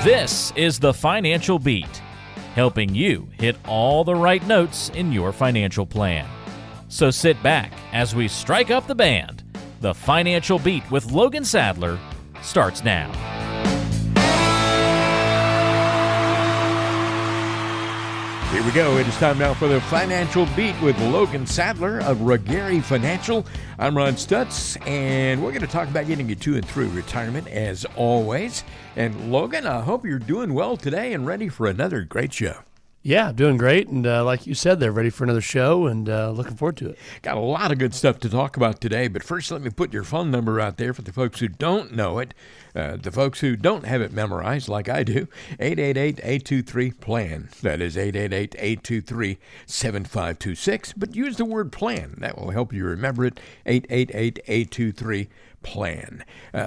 This is the Financial Beat, helping you hit all the right notes in your financial plan. So sit back as we strike up the band. The Financial Beat with Logan Sadler starts now. Here we go. It is time now for the Financial Beat with Logan Sadler of Regary Financial. I'm Ron Stutz, and we're going to talk about getting you to and through retirement as always. And Logan, I hope you're doing well today and ready for another great show. Yeah, doing great. And like you said, they're ready for another show and looking forward to it. Got a lot of good stuff to talk about today, but first let me put your phone number out there for the folks who don't know it. The folks who don't have it memorized like I do, 888-823-PLAN. That is 888-823-7526. But use the word PLAN. That will help you remember it, 888-823-PLAN.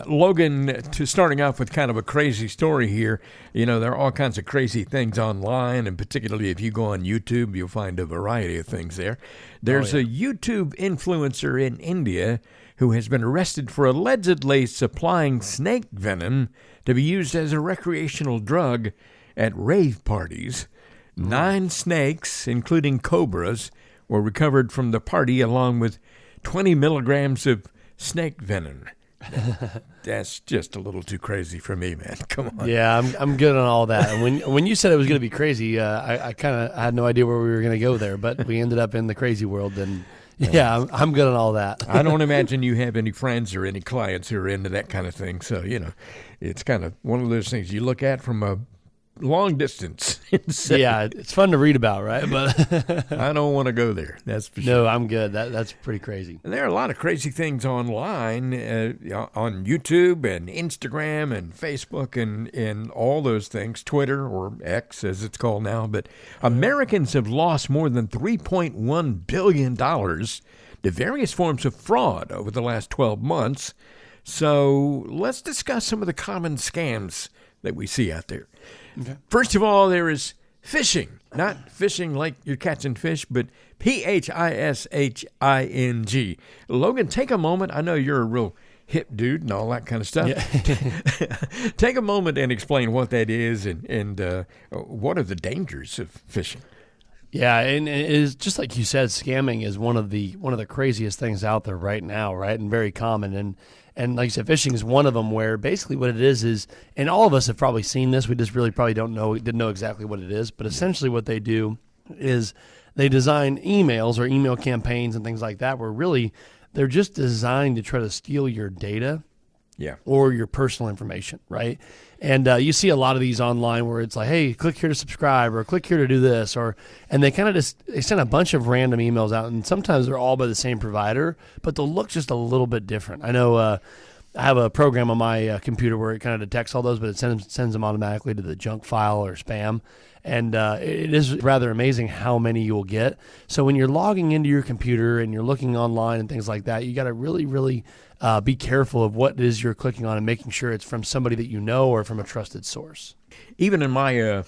Logan, starting off with kind of a crazy story here. You know, there are all kinds of crazy things online, and particularly if you go on YouTube, you'll find a variety of things there. There's a YouTube influencer in India who has been arrested for allegedly supplying snake venom to be used as a recreational drug at rave parties. 9 snakes, including cobras, were recovered from the party along with 20 milligrams of snake venom. That's just a little too crazy for me, man. Come on. Yeah, I'm good on all that. And when you said it was going to be crazy, I had no idea where we were going to go there, but we ended up in the crazy world. And yeah, I'm good on all that. I don't imagine you have any friends or any clients who are into that kind of thing. So, you know, it's kind of one of those things you look at from a long distance. Yeah, it's fun to read about, right? But I don't want to go there. That's for sure. No, I'm good. That's pretty crazy. And there are a lot of crazy things online on YouTube and Instagram and Facebook and all those things, Twitter or X as it's called now. But Americans have lost more than $3.1 billion to various forms of fraud over the last 12 months. So let's discuss some of the common scams that we see out there. Okay. First of all, there is phishing. Not fishing like you're catching fish, but P-H-I-S-H-I-N-G. Logan, take a moment. I know you're a real hip dude and all that kind of stuff. Yeah. Take a moment and explain what that is and what are the dangers of phishing. Yeah, and it is just like you said, scamming is one of the craziest things out there right now, right? And very common. And like you said, phishing is one of them where basically what it is, and all of us have probably seen this, we just really probably didn't know exactly what it is, but essentially what they do is they design emails or email campaigns and things like that where really they're just designed to try to steal your data. Yeah, or your personal information, right? And you see a lot of these online where it's like, hey, click here to subscribe or click here to do this, and they kind of they send a bunch of random emails out, and sometimes they're all by the same provider, but they'll look just a little bit different. I know I have a program on my computer where it kind of detects all those, but it sends them automatically to the junk file or spam. And it is rather amazing how many you'll get. So when you're logging into your computer and you're looking online and things like that, you got to really, really be careful of what it is you're clicking on and making sure it's from somebody that you know or from a trusted source. Even in my,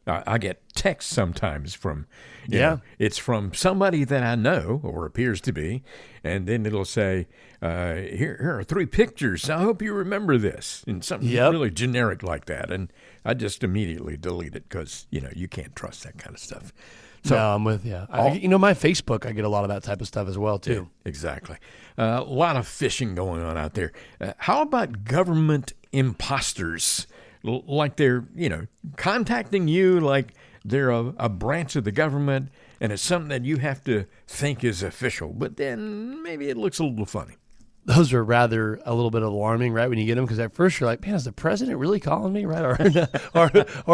I get texts sometimes from, it's from somebody that I know or appears to be, and then it'll say, here are 3 pictures. I hope you remember this, and something really generic like that. And I just immediately delete it because, you can't trust that kind of stuff. So, no, I'm with you. My Facebook, I get a lot of that type of stuff as well, too. Yeah, exactly. A lot of phishing going on out there. How about government imposters? Like they're, contacting you like they're a branch of the government and it's something that you have to think is official, but then maybe it looks a little funny. Those are rather a little bit alarming, right, when you get them, because at first you're like, man, is the president really calling me, right, or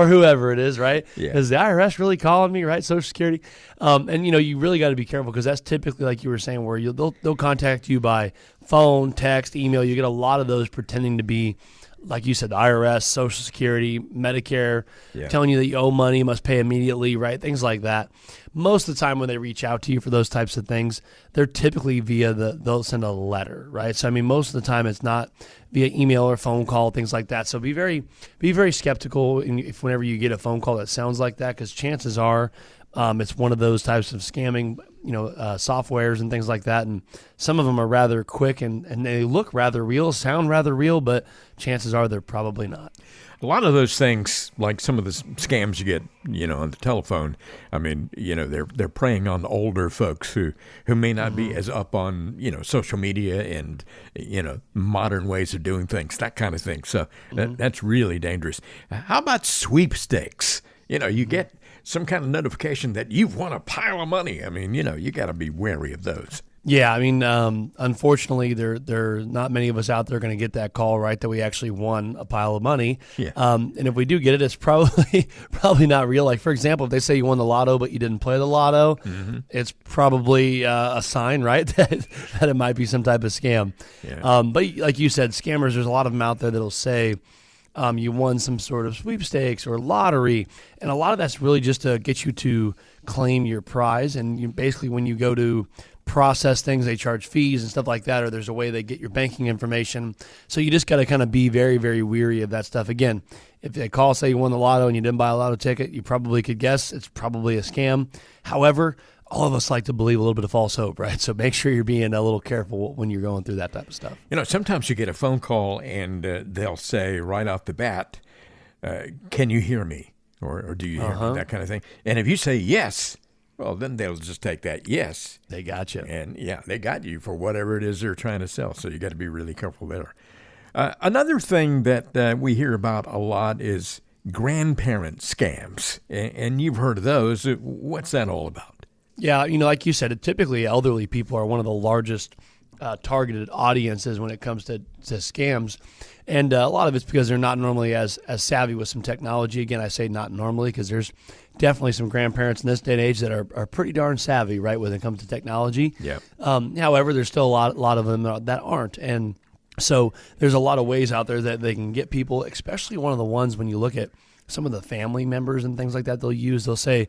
whoever it is, right? Yeah. Is the IRS really calling me, right, Social Security? And, you really got to be careful because that's typically, like you were saying, where they'll contact you by phone, text, email. You get a lot of those pretending to be, like you said, the IRS, Social Security, Medicare, telling you that you owe money, you must pay immediately, right? Things like that. Most of the time when they reach out to you for those types of things, they're typically they'll send a letter, right? So, most of the time it's not via email or phone call, things like that. So be very skeptical whenever you get a phone call that sounds like that, because chances are it's one of those types of scamming. softwares and things like that. And some of them are rather quick and they look rather real, sound rather real, but chances are they're probably not. A lot of those things, like some of the scams you get, on the telephone, I mean, they're preying on the older folks who may not be as up on, social media and, modern ways of doing things, that kind of thing. So that's really dangerous. How about sweepstakes? You get some kind of notification that you've won a pile of money. I mean, you got to be wary of those. Yeah, I mean, unfortunately, there are not many of us out there going to get that call, right, that we actually won a pile of money. Yeah. And if we do get it, it's probably not real. Like, for example, if they say you won the lotto but you didn't play the lotto, it's probably a sign, right, that it might be some type of scam. Yeah. But like you said, scammers, there's a lot of them out there that'll say you won some sort of sweepstakes or lottery, and a lot of that's really just to get you to claim your prize. And basically, when you go to process things, they charge fees and stuff like that, or there's a way they get your banking information. So you just got to kind of be very, very weary of that stuff. Again, if they call, say you won the lotto and you didn't buy a lotto ticket, you probably could guess it's probably a scam. However, all of us like to believe a little bit of false hope, right? So make sure you're being a little careful when you're going through that type of stuff. Sometimes you get a phone call and they'll say right off the bat, can you hear me? Or do you hear me? That kind of thing. And if you say yes, well, then they'll just take that yes. They got you. And, they got you for whatever it is they're trying to sell. So you got to be really careful there. Another thing that we hear about a lot is grandparent scams. And you've heard of those. What's that all about? Yeah, like you said, typically elderly people are one of the largest targeted audiences when it comes to scams. And a lot of it's because they're not normally as savvy with some technology. Again, I say not normally because there's definitely some grandparents in this day and age that are pretty darn savvy, right, when it comes to technology. Yeah. However, there's still a lot of them that aren't. And so there's a lot of ways out there that they can get people, especially one of the ones when you look at some of the family members and things like that they'll say,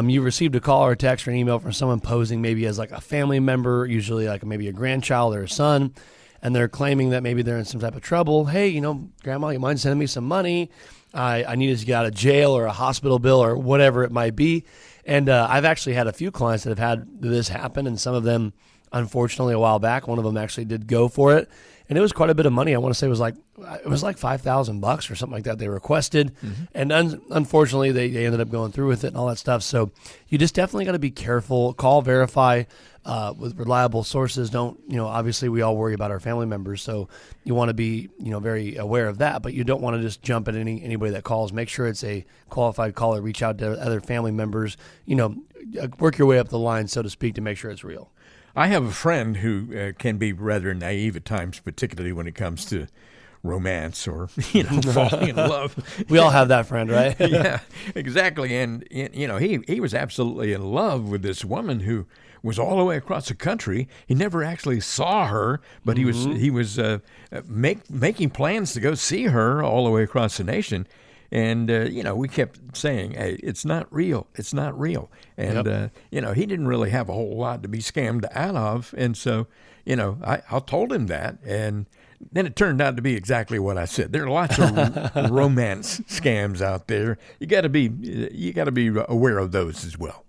you received a call or a text or an email from someone posing maybe as like a family member, usually like maybe a grandchild or a son, and they're claiming that maybe they're in some type of trouble. Hey, Grandma, you mind sending me some money? I needed to get out of jail or a hospital bill or whatever it might be. And I've actually had a few clients that have had this happen, and some of them, unfortunately, a while back, one of them actually did go for it. And it was quite a bit of money. I want to say it was like $5,000 or something like that they requested. And unfortunately, they ended up going through with it and all that stuff. So you just definitely got to be careful. Call, verify with reliable sources. Don't, obviously we all worry about our family members. So you want to be, very aware of that. But you don't want to just jump at anybody that calls. Make sure it's a qualified caller. Reach out to other family members. Work your way up the line, so to speak, to make sure it's real. I have a friend who can be rather naive at times, particularly when it comes to romance or, falling in love. We all have that friend, right? Yeah, exactly. And, he was absolutely in love with this woman who was all the way across the country. He never actually saw her, but he was making plans to go see her all the way across the nation. And, we kept saying, hey, it's not real. It's not real. And, he didn't really have a whole lot to be scammed out of. And so, I told him that. And then it turned out to be exactly what I said. There are lots of romance scams out there. You got to be aware of those as well.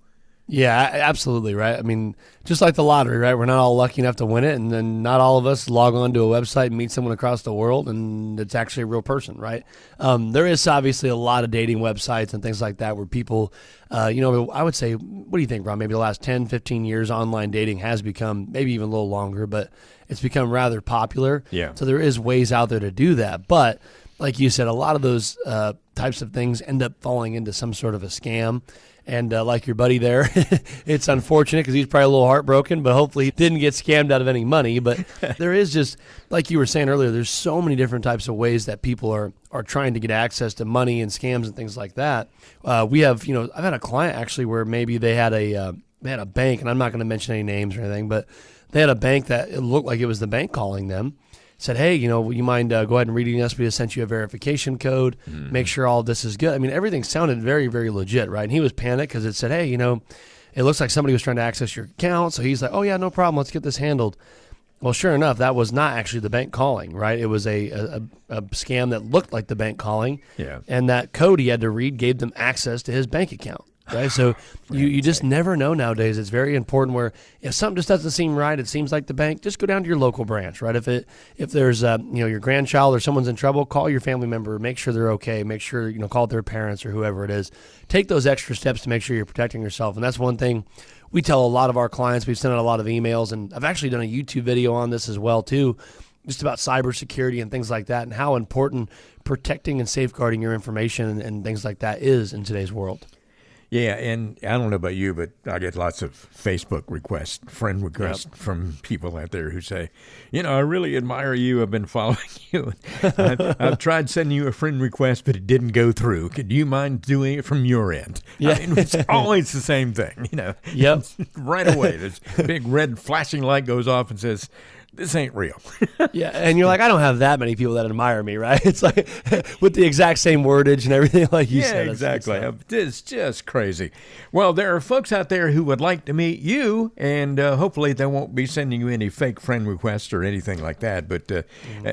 Yeah, absolutely, right? I mean, just like the lottery, right? We're not all lucky enough to win it, and then not all of us log on to a website and meet someone across the world, and it's actually a real person, right? There is obviously a lot of dating websites and things like that where people, I would say, what do you think, Ron? Maybe the last 10, 15 years, online dating has become, maybe even a little longer, but it's become rather popular. Yeah. So there is ways out there to do that, but like you said, a lot of those types of things end up falling into some sort of a scam. And like your buddy there, it's unfortunate because he's probably a little heartbroken, but hopefully he didn't get scammed out of any money. But there is just, like you were saying earlier, there's so many different types of ways that people are trying to get access to money and scams and things like that. We have, I've had a client actually where maybe they had a bank, and I'm not going to mention any names or anything, but they had a bank that it looked like it was the bank calling them. Said, hey, will you mind go ahead and reading us? We just sent you a verification code. Make sure all this is good. I mean, everything sounded very, very legit, right? And he was panicked because it said, hey, it looks like somebody was trying to access your account. So he's like, oh, yeah, no problem. Let's get this handled. Well, sure enough, that was not actually the bank calling, right? It was a scam that looked like the bank calling. Yeah. And that code he had to read gave them access to his bank account. right? So you just never know nowadays. It's very important where if something just doesn't seem right, it seems like the bank, just go down to your local branch, right? If there's your grandchild or someone's in trouble, call your family member, make sure they're okay, make sure, call their parents or whoever it is. Take those extra steps to make sure you're protecting yourself. And that's one thing we tell a lot of our clients. We've sent out a lot of emails, and I've actually done a YouTube video on this as well too, just about cybersecurity and things like that, and how important protecting and safeguarding your information and things like that is in today's world. Yeah, and I don't know about you, but I get lots of Facebook requests, friend requests from people out there who say, I really admire you. I've been following you. I've tried sending you a friend request, but it didn't go through. Could you mind doing it from your end? Yeah. It's always the same thing, Yep. Right away, this big red flashing light goes off and says, this ain't real. Yeah, and you're like, I don't have that many people that admire me, right? It's like with the exact same wordage and everything like you said. Yeah, exactly. It's just crazy. Well, there are folks out there who would like to meet you, and hopefully they won't be sending you any fake friend requests or anything like that, but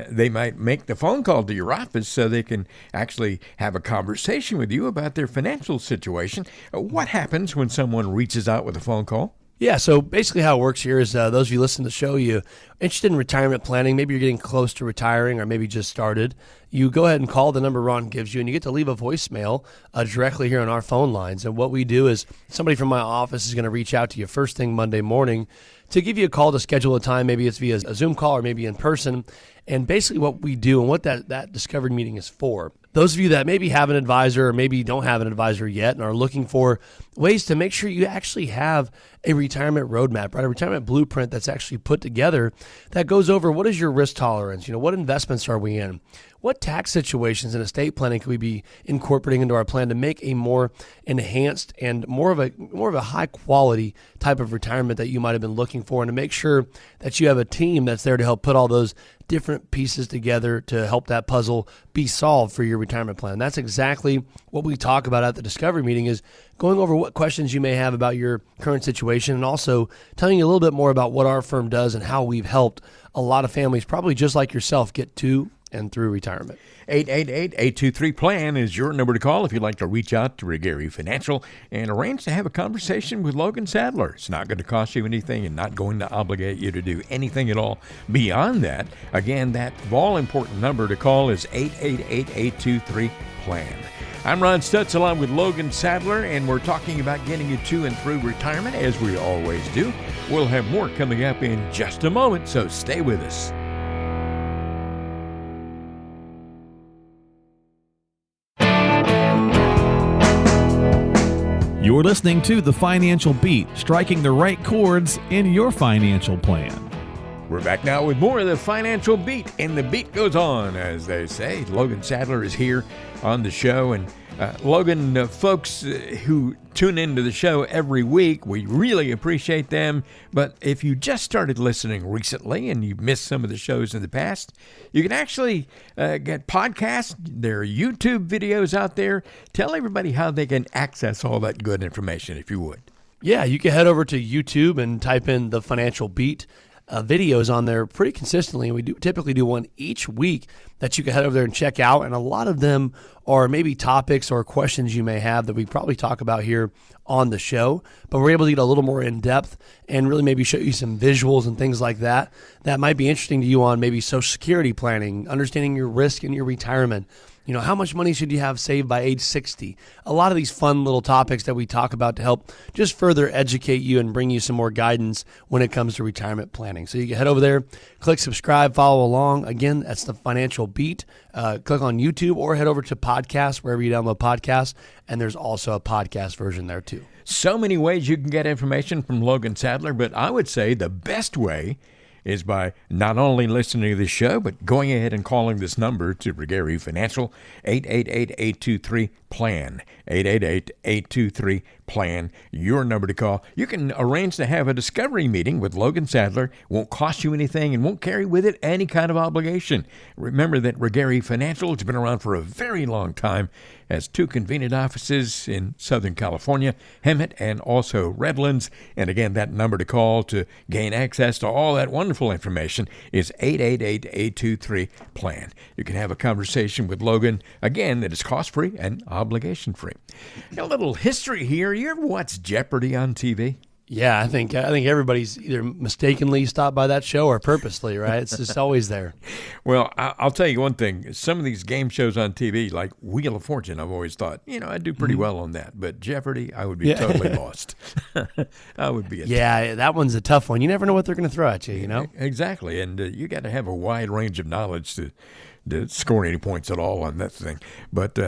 they might make the phone call to your office so they can actually have a conversation with you about their financial situation. What happens when someone reaches out with a phone call? Yeah, so basically how it works here is those of you listening to the show, you interested in retirement planning, maybe you're getting close to retiring or maybe just started, you go ahead and call the number Ron gives you, and you get to leave a voicemail directly here on our phone lines. And what we do is somebody from my office is going to reach out to you first thing Monday morning to give you a call to schedule a time. Maybe it's via a Zoom call or maybe in person. And basically what we do and what that discovery meeting is for, those of you that maybe have an advisor or maybe don't have an advisor yet and are looking for ways to make sure you actually have a retirement roadmap, right? A retirement blueprint that's actually put together that goes over what is your risk tolerance? What investments are we in? What tax situations and estate planning can we be incorporating into our plan to make a more enhanced and more of a high quality type of retirement that you might have been looking for, and to make sure that you have a team that's there to help put all those different pieces together to help that puzzle be solved for your retirement plan. That's exactly what we talk about at the discovery meeting, is going over what questions you may have about your current situation, and also telling you a little bit more about what our firm does and how we've helped a lot of families, probably just like yourself, get to and through retirement. 888-823-PLAN is your number to call if you'd like to reach out to Regary Financial and arrange to have a conversation with Logan Sadler. It's not going to cost you anything and not going to obligate you to do anything at all beyond that. Again, that all-important number to call is 888-823-PLAN. I'm Ron Stutz along with Logan Sadler, and we're talking about getting you to and through retirement, as we always do. We'll have more coming up in just a moment, so stay with us. You're listening to The Financial Beat, striking the right chords in your financial plan. We're back now with more of The Financial Beat, and the beat goes on, as they say. Logan Sadler is here on the show, and Logan, folks who tune into the show every week, we really appreciate them. But if you just started listening recently and you've missed some of the shows in the past, you can actually get podcasts. There are YouTube videos out there. Tell everybody how they can access all that good information, if you would. Yeah, you can head over to YouTube and type in The Financial Beat. Videos on there pretty consistently. We typically do one each week that you can head over there and check out, and a lot of them are maybe topics or questions you may have that we probably talk about here on the show, but we're able to get a little more in depth and really maybe show you some visuals and things like that might be interesting to you on maybe Social Security planning, understanding your risk in your retirement. How much money should you have saved by age 60? A lot of these fun little topics that we talk about to help just further educate you and bring you some more guidance when it comes to retirement planning. So you can head over there, click subscribe, follow along. Again, that's The Financial Beat. Click on YouTube or head over to podcasts, wherever you download podcasts. And there's also a podcast version there too. So many ways you can get information from Logan Sadler, but I would say the best way is by not only listening to the show, but going ahead and calling this number to Regary Financial, 888-823-PLAN, 888-823-PLAN, your number to call. You can arrange to have a discovery meeting with Logan Sadler. Won't cost you anything and won't carry with it any kind of obligation. Remember that Regary Financial has been around for a very long time, has 2 convenient offices in Southern California, Hemet, and also Redlands. And again, that number to call to gain access to all that wonderful information is 888-823-PLAN. You can have a conversation with Logan, again, that is cost-free and obligation-free. A little history here. You ever watch Jeopardy on TV? Yeah, I think everybody's either mistakenly stopped by that show or purposely, right? It's just always there. Well, I'll tell you one thing. Some of these game shows on TV, like Wheel of Fortune, I've always thought, I'd do pretty well on that. But Jeopardy, I would be totally lost. I would be. That one's a tough one. You never know what they're going to throw at you, you know? Exactly. And you got to have a wide range of knowledge to score any points at all on that thing. But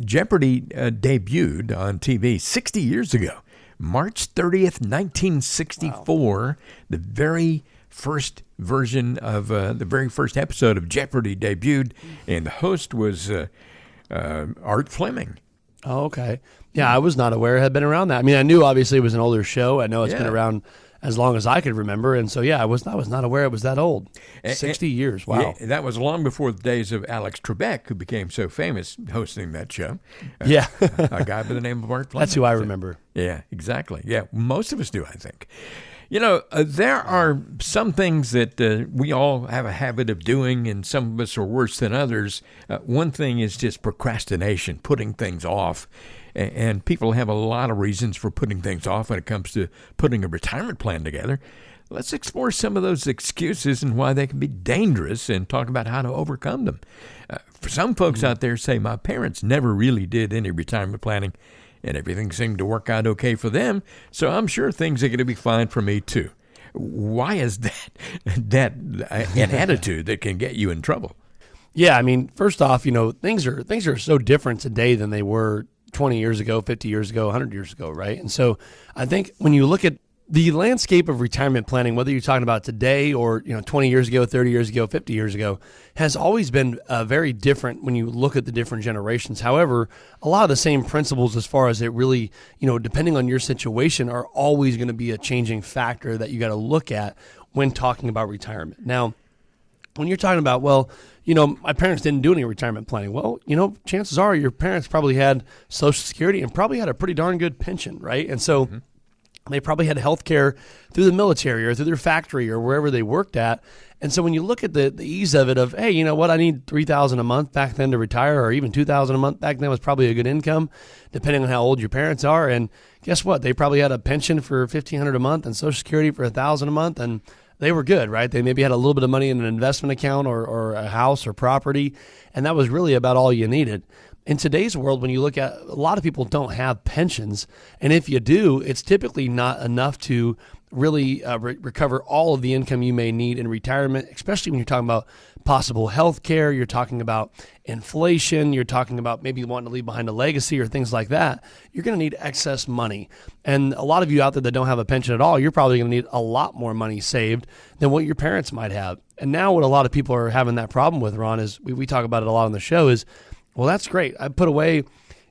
Jeopardy debuted on TV 60 years ago. March 30th, 1964, wow. The very first version of the very first episode of Jeopardy debuted, and the host was Art Fleming. Oh, okay. Yeah, I was not aware it had been around that. I mean, I knew obviously it was an older show. I know it's been around as long as I could remember, and so I was not aware it was that old. 60 years, wow. Yeah, that was long before the days of Alex Trebek, who became so famous hosting that show. A guy by the name of Art Fleming. That's who I remember. Yeah, exactly. Yeah, most of us do, I think. There are some things that we all have a habit of doing, and some of us are worse than others. One thing is just procrastination, putting things off. And people have a lot of reasons for putting things off when it comes to putting a retirement plan together. Let's explore some of those excuses and why they can be dangerous and talk about how to overcome them. For some folks out there say, my parents never really did any retirement planning, and everything seemed to work out okay for them, so I'm sure things are going to be fine for me too. Why is that an attitude that can get you in trouble? Yeah, I mean, first off, things are so different today than they were 20 years ago, 50 years ago, 100 years ago, right? And so I think when you look at the landscape of retirement planning, whether you're talking about today or 20 years ago, 30 years ago, 50 years ago, has always been very different when you look at the different generations. However, a lot of the same principles as far as it really, depending on your situation, are always going to be a changing factor that you got to look at when talking about retirement. Now, when you're talking about, my parents didn't do any retirement planning. Well, chances are your parents probably had Social Security and probably had a pretty darn good pension, right? And so they probably had health care through the military or through their factory or wherever they worked at. And so when you look at the ease of it of, hey, you know what, I need $3,000 a month back then to retire, or even $2,000 a month back then was probably a good income, depending on how old your parents are. And guess what? They probably had a pension for $1,500 a month and Social Security for $1,000 a month, and they were good, right? They maybe had a little bit of money in an investment account or a house or property, and that was really about all you needed. In today's world, when you look at, a lot of people don't have pensions, and if you do, it's typically not enough to really recover all of the income you may need in retirement, especially when you're talking about possible health care, you're talking about inflation, you're talking about maybe wanting to leave behind a legacy or things like that. You're going to need excess money. And a lot of you out there that don't have a pension at all, you're probably going to need a lot more money saved than what your parents might have. And now what a lot of people are having that problem with, Ron, is we talk about it a lot on the show is, well, that's great. I put away,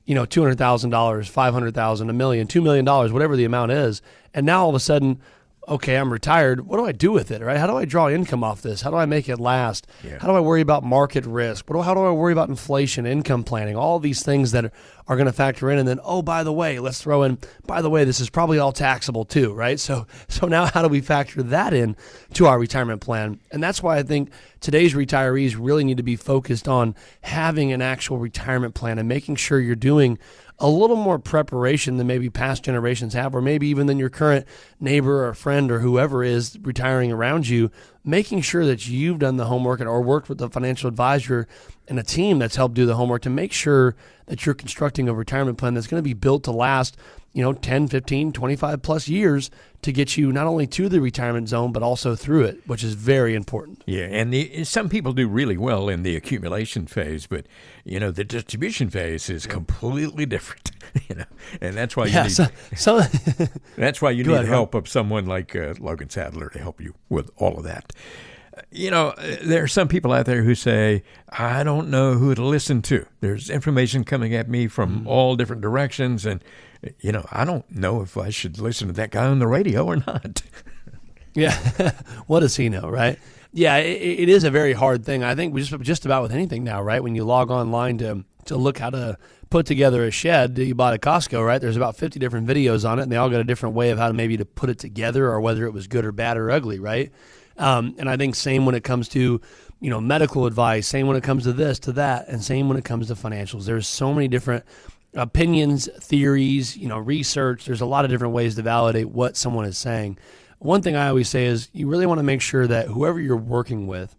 $200,000, $500,000, $1 million, $2 million, whatever the amount is. And now all of a sudden, okay, I'm retired. What do I do with it, right? How do I draw income off this? How do I make it last? Yeah. How do I worry about market risk? How do I worry about inflation, income planning, all these things that are going to factor in? And then, by the way, let's throw in, this is probably all taxable too, right? So now how do we factor that in to our retirement plan? And that's why I think today's retirees really need to be focused on having an actual retirement plan and making sure you're doing a little more preparation than maybe past generations have, or maybe even than your current neighbor or friend or whoever is retiring around you, making sure that you've done the homework or worked with a financial advisor and a team that's helped do the homework to make sure that you're constructing a retirement plan that's going to be built to last, 10, 15, 25 plus years to get you not only to the retirement zone, but also through it, which is very important. Yeah, and some people do really well in the accumulation phase, but, the distribution phase is completely different, and that's why you need, that's why you need help of someone like Logan Sadler to help you with all of that. There are some people out there who say, I don't know who to listen to. There's information coming at me from all different directions, and I don't know if I should listen to that guy on the radio or not. Yeah. What does he know, right? Yeah, it is a very hard thing. I think just about with anything now, right? When you log online to to look how to put together a shed that you bought at Costco, right? There's about 50 different videos on it, and they all got a different way of how to maybe to put it together or whether it was good or bad or ugly, right? And I think same when it comes to, medical advice, same when it comes to this, to that, and same when it comes to financials. There's so many different opinions, theories, research. There's a lot of different ways to validate what someone is saying. One thing I always say is you really want to make sure that whoever you're working with,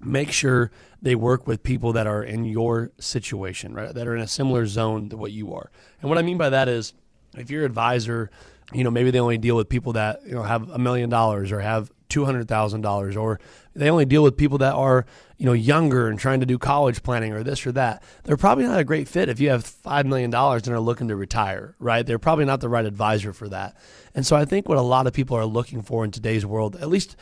make sure they work with people that are in your situation, right? That are in a similar zone to what you are. And what I mean by that is if your advisor, maybe they only deal with people that, have $1 million or have $200,000, or they only deal with people that are, younger and trying to do college planning or this or that. They're probably not a great fit if you have $5 million and are looking to retire, right? They're probably not the right advisor for that. And so I think what a lot of people are looking for in today's world, at least,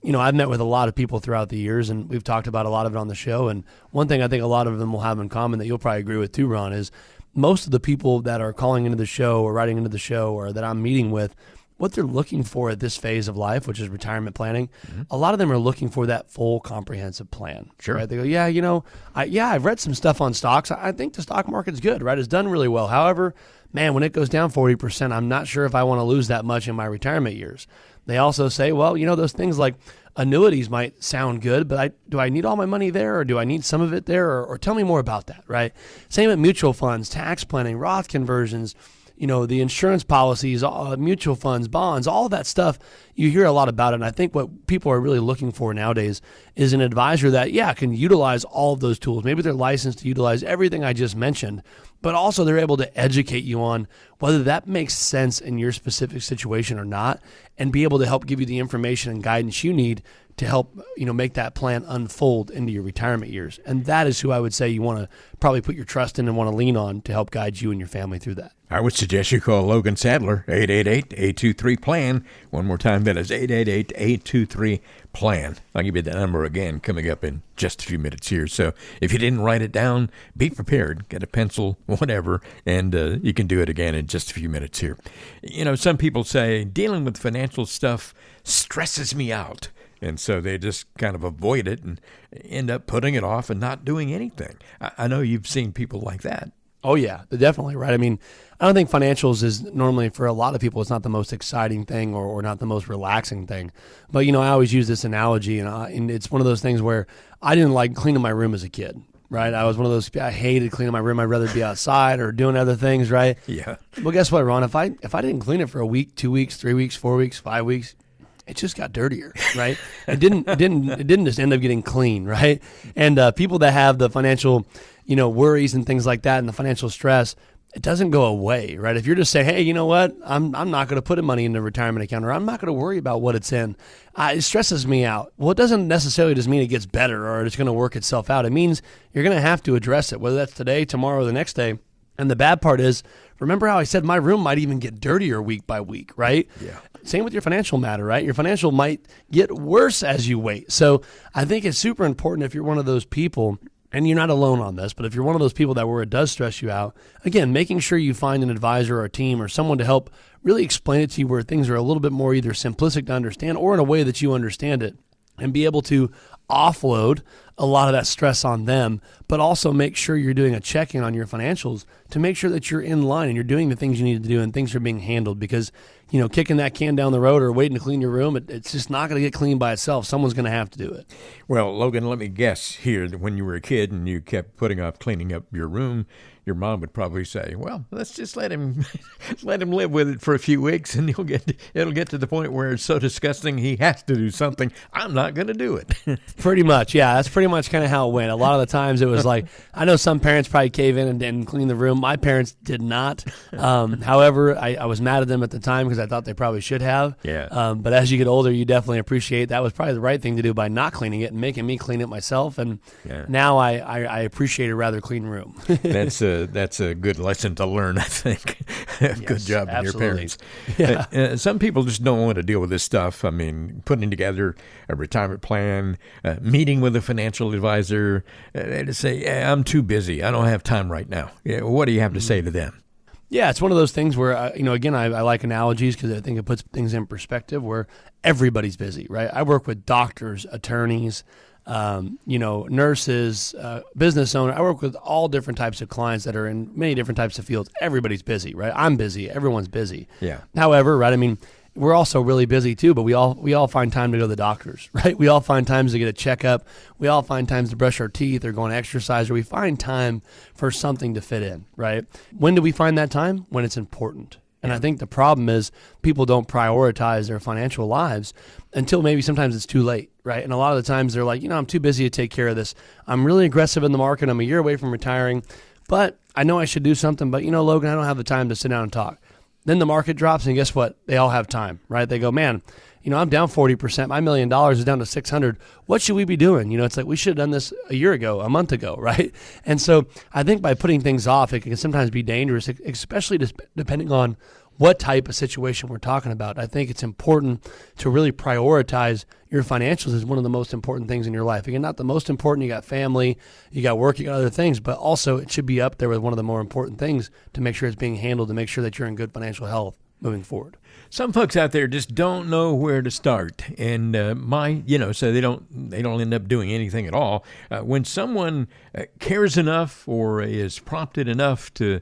I've met with a lot of people throughout the years, and we've talked about a lot of it on the show. And one thing I think a lot of them will have in common that you'll probably agree with too, Ron, is most of the people that are calling into the show or writing into the show or that I'm meeting with, what they're looking for at this phase of life, which is retirement planning, a lot of them are looking for that full comprehensive plan. Sure. Right? They go, I've read some stuff on stocks. I think the stock market's good, right? It's done really well. However, man, when it goes down 40%, I'm not sure if I want to lose that much in my retirement years. They also say, well, those things like annuities might sound good, but do I need all my money there, or do I need some of it there? Or tell me more about that, right? Same with mutual funds, tax planning, Roth conversions, the insurance policies, mutual funds, bonds, all that stuff. You hear a lot about it. And I think what people are really looking for nowadays is an advisor that, can utilize all of those tools. Maybe they're licensed to utilize everything I just mentioned, but also they're able to educate you on whether that makes sense in your specific situation or not, and be able to help give you the information and guidance you need to help, make that plan unfold into your retirement years. And that is who I would say you want to probably put your trust in and want to lean on to help guide you and your family through that. I would suggest you call Logan Sadler, 888-823-PLAN. One more time, that is 888-823-PLAN. I'll give you that number again coming up in just a few minutes here. So if you didn't write it down, be prepared. Get a pencil, whatever, and you can do it again in just a few minutes here. Some people say dealing with financial stuff stresses me out. And so they just kind of avoid it and end up putting it off and not doing anything. I know you've seen people like that. Oh, yeah, definitely, right? I mean, I don't think financials is normally, for a lot of people, it's not the most exciting thing or not the most relaxing thing. But, I always use this analogy, and it's one of those things where I didn't like cleaning my room as a kid, right? I was one of those, I hated cleaning my room. I'd rather be outside or doing other things, right? Yeah. Well, guess what, Ron? If I didn't clean it for a week, 2 weeks, 3 weeks, 4 weeks, 5 weeks, it just got dirtier, right? It didn't just end up getting clean, right? And people that have the financial, worries and things like that, and the financial stress, it doesn't go away, right? If you're just saying, hey, you know what, I'm not going to put money in a retirement account, or I'm not going to worry about what it's in, it stresses me out. Well, it doesn't necessarily just mean it gets better or it's going to work itself out. It means you're going to have to address it, whether that's today, tomorrow, or the next day. And the bad part is, remember how I said my room might even get dirtier week by week, right? Yeah. Same with your financial matter, right? Your financial might get worse as you wait. So I think it's super important if you're one of those people, and you're not alone on this, but if you're one of those people that where it does stress you out, again, making sure you find an advisor or a team or someone to help really explain it to you where things are a little bit more either simplistic to understand or in a way that you understand it, and be able to offload a lot of that stress on them, but also make sure you're doing a check-in on your financials to make sure that you're in line and you're doing the things you need to do and things are being handled. Because, kicking that can down the road or waiting to clean your room, it's just not going to get cleaned by itself. Someone's going to have to do it. Well, Logan, let me guess here that when you were a kid and you kept putting off cleaning up your room, your mom would probably say, well, let's just let him live with it for a few weeks, and it'll get to the point where it's so disgusting he has to do something. I'm not going to do it. Pretty much, yeah. That's pretty much kind of how it went. A lot of the times it was like, I know some parents probably cave in and clean the room. My parents did not. However, I was mad at them at the time because I thought they probably should have. Yeah. But as you get older, you definitely appreciate that was probably the right thing to do by not cleaning it and making me clean it myself. And now I appreciate a rather clean room. That's a good lesson to learn, I think. Good job on your parents. Yeah. Some people just don't want to deal with this stuff. I mean, putting together a retirement plan, meeting with a financial advisor, they just say, I'm too busy. I don't have time right now. What do you have to say to them? Yeah, it's one of those things where, again, I like analogies because I think it puts things in perspective where everybody's busy, right? I work with doctors, attorneys, nurses, business owner. I work with all different types of clients that are in many different types of fields. Everybody's busy, right? I'm busy. Everyone's busy. Yeah. However, right, I mean, we're also really busy too, but we all find time to go to the doctors, right? We all find times to get a checkup. We all find times to brush our teeth or go on exercise, or we find time for something to fit in, right? When do we find that time? When it's important. And I think the problem is people don't prioritize their financial lives until maybe sometimes it's too late, right? And a lot of the times they're like, I'm too busy to take care of this. I'm really aggressive in the market. I'm a year away from retiring, but I know I should do something. But, Logan, I don't have the time to sit down and talk. Then the market drops, and guess what? They all have time, right? They go, man, I'm down 40%. My $1 million is down to 600. What should we be doing? It's like we should have done this a year ago, a month ago, right? And so I think by putting things off, it can sometimes be dangerous, especially depending on what type of situation we're talking about. I think it's important to really prioritize your financials as one of the most important things in your life. Again, not the most important. You got family, you got work, you got other things, but also it should be up there with one of the more important things to make sure it's being handled, to make sure that you're in good financial health moving forward. Some folks out there just don't know where to start, and so they don't end up doing anything at all. When someone cares enough or is prompted enough to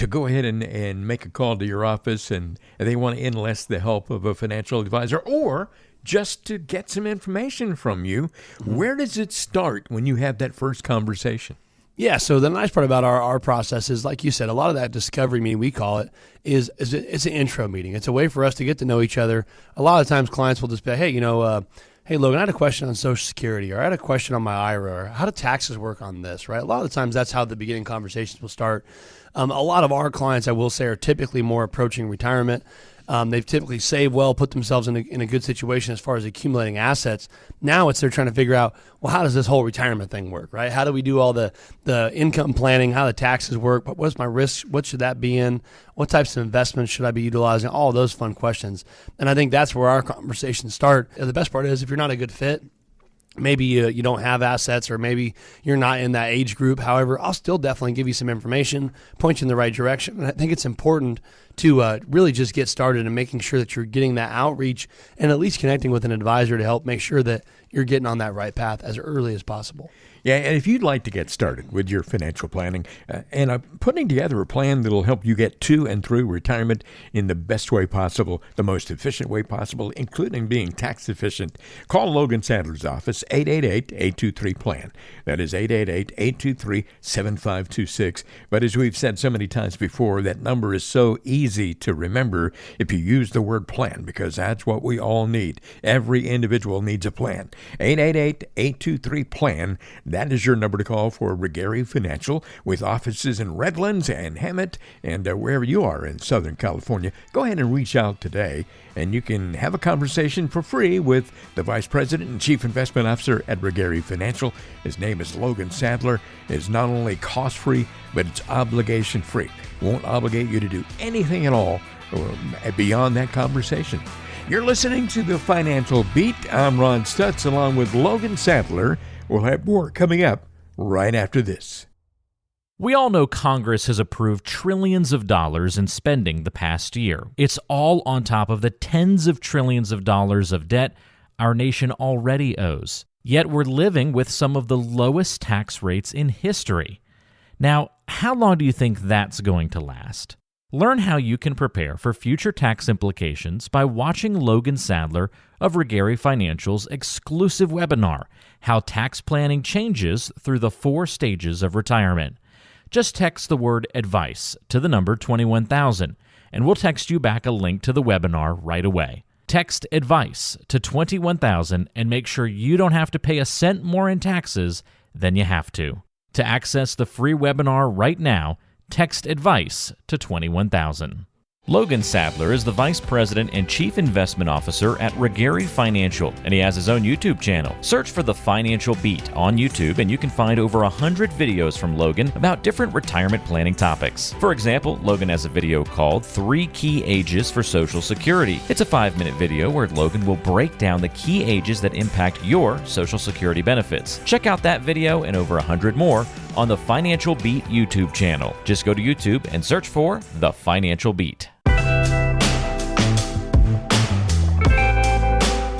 go ahead and make a call to your office, and they want to enlist the help of a financial advisor, or just to get some information from you, where does it start when you have that first conversation? Yeah, so the nice part about our process is, like you said, a lot of that discovery meeting, we call it, is it's an intro meeting. It's a way for us to get to know each other. A lot of times clients will just be, hey, hey, Logan, I had a question on Social Security, or I had a question on my IRA, or how do taxes work on this, right? A lot of the times that's how the beginning conversations will start. A lot of our clients, I will say, are typically more approaching retirement. They've typically saved well, put themselves in a good situation as far as accumulating assets. Now they're trying to figure out, well, how does this whole retirement thing work, right? How do we do all the income planning, how the taxes work, what's my risk, what should that be in, what types of investments should I be utilizing, all those fun questions. And I think that's where our conversations start. And the best part is if you're not a good fit, maybe you don't have assets, or maybe you're not in that age group. However, I'll still definitely give you some information, point you in the right direction. And I think it's important to really just get started and making sure that you're getting that outreach and at least connecting with an advisor to help make sure that you're getting on that right path as early as possible. Yeah, and if you'd like to get started with your financial planning and putting together a plan that'll help you get to and through retirement in the best way possible, the most efficient way possible, including being tax efficient, call Logan Sadler's office, 888-823-PLAN. That is 888-823-7526. But as we've said so many times before, that number is so easy to remember if you use the word plan, because that's what we all need. Every individual needs a plan. 888-823-PLAN. That is your number to call for Regari Financial, with offices in Redlands and Hemet and wherever you are in Southern California. Go ahead and reach out today, and you can have a conversation for free with the Vice President and Chief Investment Officer at Regari Financial. His name is Logan Sadler. It's not only cost-free, but it's obligation-free. Won't obligate you to do anything at all beyond that conversation. You're listening to The Financial Beat. I'm Ron Stutz, along with Logan Sadler. We'll have more coming up right after this. We all know Congress has approved trillions of dollars in spending the past year. It's all on top of the tens of trillions of dollars of debt our nation already owes. Yet we're living with some of the lowest tax rates in history. Now, how long do you think that's going to last? Learn how you can prepare for future tax implications by watching Logan Sadler of Regari Financial's exclusive webinar, How Tax Planning Changes Through the 4 Stages of Retirement. Just text the word advice to the number 21,000, and we'll text you back a link to the webinar right away. Text advice to 21,000 and make sure you don't have to pay a cent more in taxes than you have to. To access the free webinar right now, text advice to 21,000. Logan Sadler is the Vice President and Chief Investment Officer at Regari Financial, and he has his own YouTube channel. Search for The Financial Beat on YouTube, and you can find over 100 videos from Logan about different retirement planning topics. For example, Logan has a video called 3 Key Ages for Social Security. It's a 5-minute video where Logan will break down the key ages that impact your Social Security benefits. Check out that video and over 100 more on the Financial Beat YouTube channel. Just go to YouTube and search for The Financial Beat.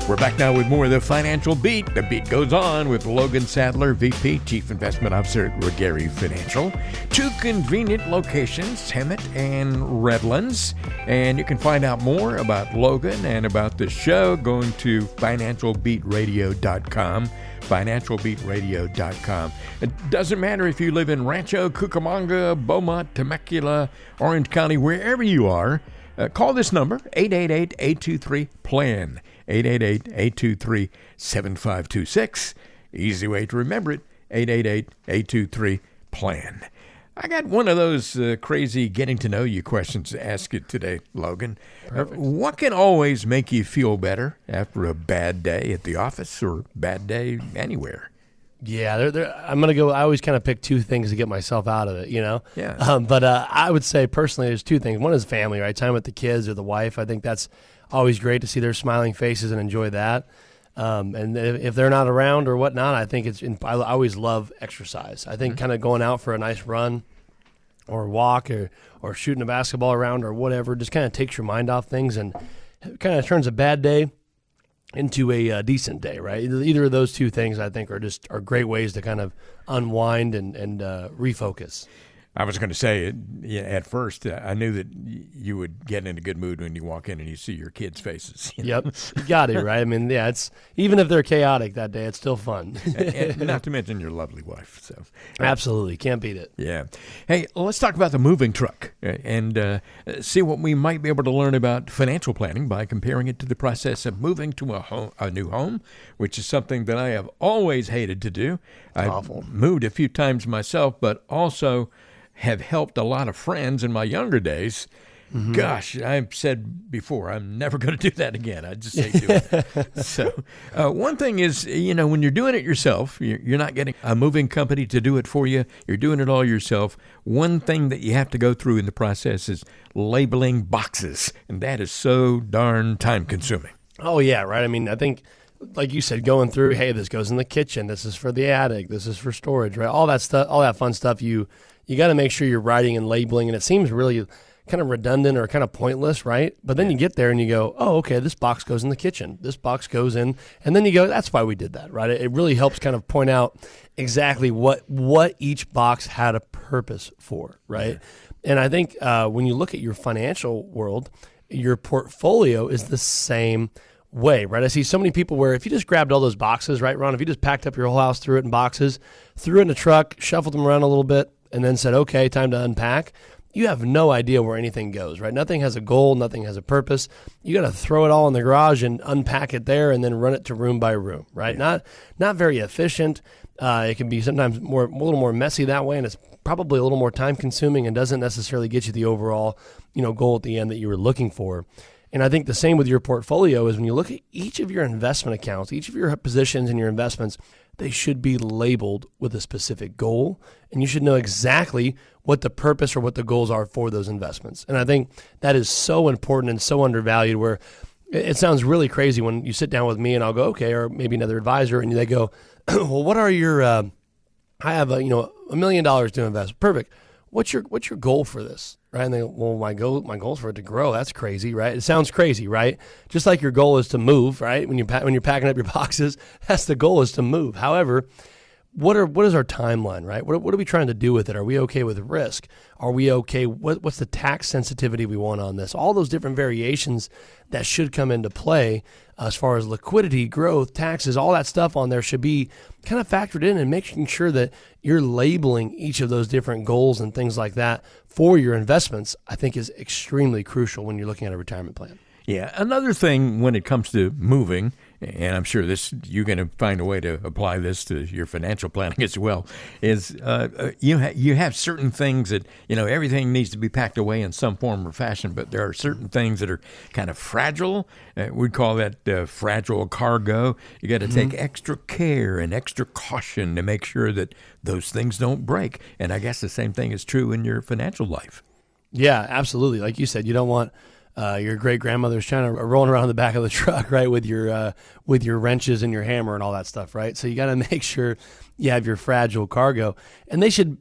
We're back now with more of the Financial Beat. The beat goes on with Logan Sadler, VP, Chief Investment Officer at Regary Financial. 2 convenient locations, Hemet and Redlands. And you can find out more about Logan and about the show going to financialbeatradio.com. financialbeatradio.com. It doesn't matter if you live in Rancho Cucamonga, Beaumont, Temecula, Orange County, wherever you are. Call this number, 888-823-PLAN, 888-823-7526. Easy way to remember it, 888-823-PLAN. I got one of those crazy getting-to-know-you questions to ask you today, Logan. What can always make you feel better after a bad day at the office or bad day anywhere? Yeah, I'm going to go. I always kind of pick 2 things to get myself out of it, you know? Yeah. But I would say personally, there's 2 things. One is family, right? Time with the kids or the wife. I think that's always great to see their smiling faces and enjoy that. And if they're not around or whatnot, I think I always love exercise. I think kind of going out for a nice run or walk or shooting a basketball around or whatever just kind of takes your mind off things and kind of turns a bad day into a decent day, right? Either of those 2 things, I think, are great ways to kind of unwind and refocus. I was going to say, at first, I knew that you would get in a good mood when you walk in and you see your kids' faces. Yep, you got it, right? I mean, yeah, it's even if they're chaotic that day, it's still fun. And not to mention your lovely wife. So absolutely, can't beat it. Yeah. Hey, let's talk about the moving truck and see what we might be able to learn about financial planning by comparing it to the process of moving to a new home, which is something that I have always hated to do. I've moved a few times myself, but also have helped a lot of friends in my younger days. Mm-hmm. Gosh, I've said before, I'm never going to do that again. I just say do it. So one thing is, when you're doing it yourself, you're not getting a moving company to do it for you. You're doing it all yourself. One thing that you have to go through in the process is labeling boxes, and that is so darn time consuming. Oh, yeah, right. I mean, I think, like you said, going through, hey, this goes in the kitchen. This is for the attic. This is for storage, right? All that stuff, all that fun stuff, you got to make sure you're writing and labeling, and it seems really kind of redundant or kind of pointless, right? But then you get there and you go, oh, okay, this box goes in the kitchen. This box goes in, and then you go, that's why we did that, right? It really helps kind of point out exactly what each box had a purpose for, right? Yeah. And I think when you look at your financial world, your portfolio is the same way, right? I see so many people where if you just grabbed all those boxes, right, Ron, if you just packed up your whole house, threw it in boxes, threw it in a truck, shuffled them around a little bit, and then said, okay, time to unpack, you have no idea where anything goes, right? Nothing has a goal, nothing has a purpose. You got to throw it all in the garage and unpack it there and then run it to room by room, right? Yeah. Not very efficient. It can be sometimes a little more messy that way, and it's probably a little more time consuming and doesn't necessarily get you the overall, goal at the end that you were looking for. And I think the same with your portfolio is when you look at each of your investment accounts, each of your positions in your investments, they should be labeled with a specific goal, and you should know exactly what the purpose or what the goals are for those investments. And I think that is so important and so undervalued, where it sounds really crazy when you sit down with me and I'll go, okay, or maybe another advisor, and they go, well, what are your, I have $1 million to invest. Perfect. What's your goal for this? Right? And they go, well, my goal is for it to grow. That's crazy, right? It sounds crazy, right? Just like your goal is to move, right? When you're packing up your boxes, that's the goal, is to move. However, what is our timeline, right? What are we trying to do with it? Are we okay with risk? Are we okay? What's the tax sensitivity we want on this? All those different variations that should come into play as far as liquidity, growth, taxes, all that stuff on there should be kind of factored in, and making sure that you're labeling each of those different goals and things like that for your investments, I think is extremely crucial when you're looking at a retirement plan. Yeah. Another thing when it comes to moving, and I'm sure you're going to find a way to apply this to your financial planning as well, is you have certain things that, everything needs to be packed away in some form or fashion, but there are certain things that are kind of fragile. We'd call that fragile cargo. You got to take extra care and extra caution to make sure that those things don't break. And I guess the same thing is true in your financial life. Yeah, absolutely. Like you said, you don't want your great grandmother's trying to rolling around the back of the truck, right, with your wrenches and your hammer and all that stuff, right? So you got to make sure you have your fragile cargo, and they should,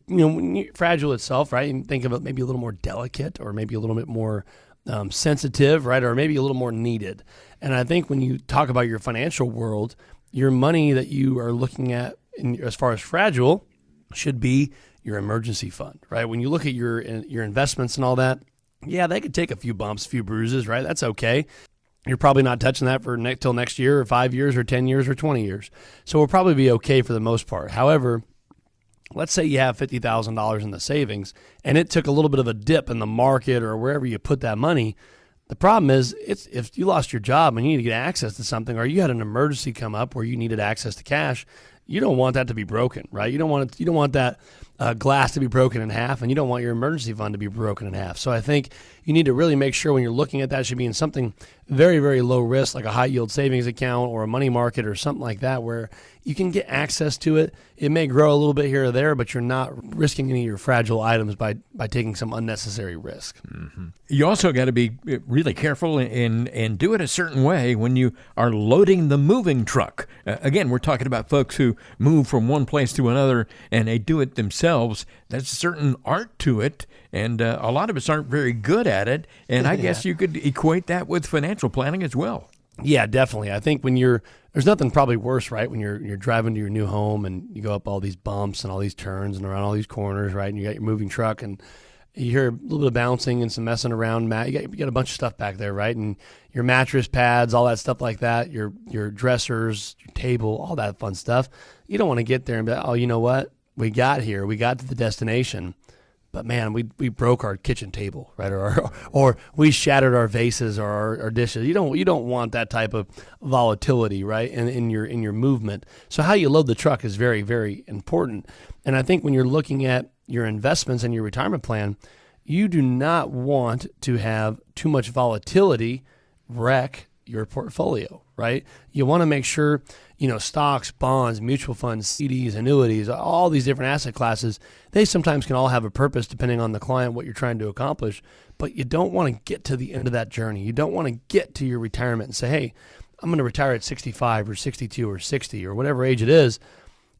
fragile itself, right? You think of it maybe a little more delicate, or maybe a little bit more sensitive, right, or maybe a little more needed. And I think when you talk about your financial world, your money that you are looking at as far as fragile should be your emergency fund, right? When you look at your investments and all that, yeah, they could take a few bumps, a few bruises, right? That's okay. You're probably not touching that for till next year or 5 years or 10 years or 20 years. So we'll probably be okay for the most part. However, let's say you have $50,000 in the savings and it took a little bit of a dip in the market or wherever you put that money. The problem is if you lost your job and you need to get access to something, or you had an emergency come up where you needed access to cash, you don't want that to be broken, right? You don't want that glass to be broken in half, and you don't want your emergency fund to be broken in half. So I think you need to really make sure when you're looking at that, it should be in something very, very low risk, like a high yield savings account or a money market or something like that, where you can get access to it. It may grow a little bit here or there, but you're not risking any of your fragile items by taking some unnecessary risk. Mm-hmm. You also got to be really careful and do it a certain way when you are loading the moving truck. Again, we're talking about folks who move from one place to another and they do it themselves. There's a certain art to it, and a lot of us aren't very good at it. And I guess you could equate that with financial planning as well. Yeah, definitely. I think when there's nothing probably worse, right? When you're driving to your new home and you go up all these bumps and all these turns and around all these corners, right? And you got your moving truck and you hear a little bit of bouncing and some messing around. You got a bunch of stuff back there, right? And your mattress pads, all that stuff like that, your dressers, your table, all that fun stuff. You don't want to get there and be like, oh, you know what? We got to the destination, but man, we broke our kitchen table, right? Or we shattered our vases or our dishes. You don't want that type of volatility, right? In your movement. So how you load the truck is very, very important. And I think when you're looking at your investments and your retirement plan, you do not want to have too much volatility wreck your portfolio, right? You want to make sure, stocks, bonds, mutual funds, CDs, annuities, all these different asset classes, they sometimes can all have a purpose depending on the client, what you're trying to accomplish, but you don't want to get to the end of that journey. You don't want to get to your retirement and say, hey, I'm going to retire at 65 or 62 or 60 or whatever age it is,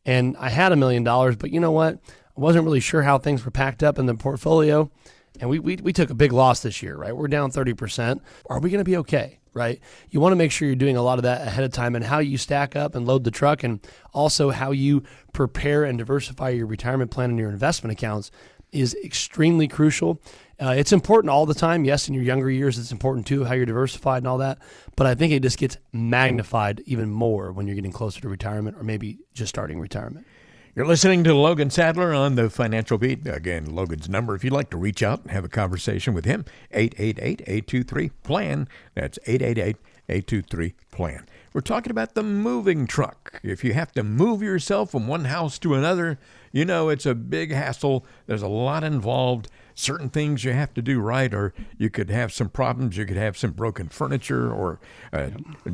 and I had $1 million, but you know what? I wasn't really sure how things were packed up in the portfolio, and we took a big loss this year, right? We're down 30%. Are we going to be okay? Right? You want to make sure you're doing a lot of that ahead of time, and how you stack up and load the truck, and also how you prepare and diversify your retirement plan and your investment accounts is extremely crucial. It's important all the time. Yes, in your younger years, it's important too, how you're diversified and all that. But I think it just gets magnified even more when you're getting closer to retirement or maybe just starting retirement. You're listening to Logan Sadler on the Financial Beat. Again, Logan's number, if you'd like to reach out and have a conversation with him, 888-823-PLAN. That's 888-823-PLAN. We're talking about the moving truck. If you have to move yourself from one house to another, it's a big hassle. There's a lot involved. Certain things you have to do right, or you could have some problems. You could have some broken furniture or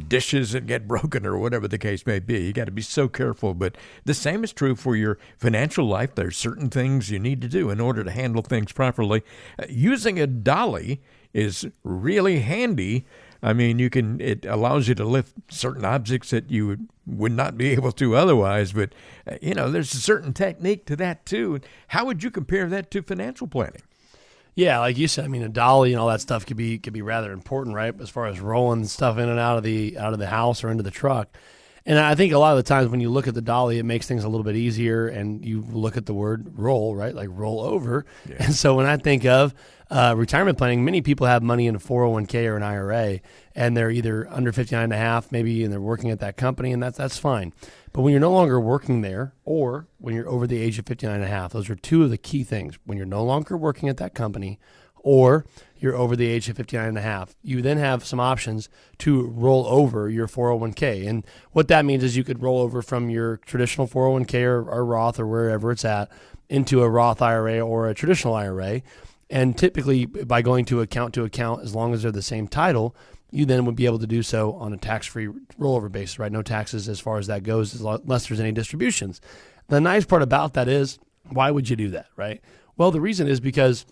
dishes that get broken or whatever the case may be. You got to be so careful. But the same is true for your financial life. There's certain things you need to do in order to handle things properly. Using a dolly is really handy. I mean, it allows you to lift certain objects that you would not be able to otherwise. But, there's a certain technique to that, too. How would you compare that to financial planning? Yeah, like you said, I mean, a dolly and all that stuff could be rather important, right? As far as rolling stuff in and out of the house or into the truck. And I think a lot of the times when you look at the dolly, it makes things a little bit easier, and you look at the word roll, right? Like roll over. Yeah. And so when I think of retirement planning, many people have money in a 401k or an IRA, and they're either under 59.5 maybe, and they're working at that company, and that's fine. But when you're no longer working there, or when you're over the age of 59.5, those are two of the key things. When you're no longer working at that company, or you're over the age of 59.5, you then have some options to roll over your 401k. And what that means is you could roll over from your traditional 401k or Roth or wherever it's at into a Roth IRA or a traditional IRA. And typically by going to account, as long as they're the same title, you then would be able to do so on a tax-free rollover basis, right? No taxes as far as that goes, unless there's any distributions. The nice part about that is, why would you do that, right? Well, the reason is because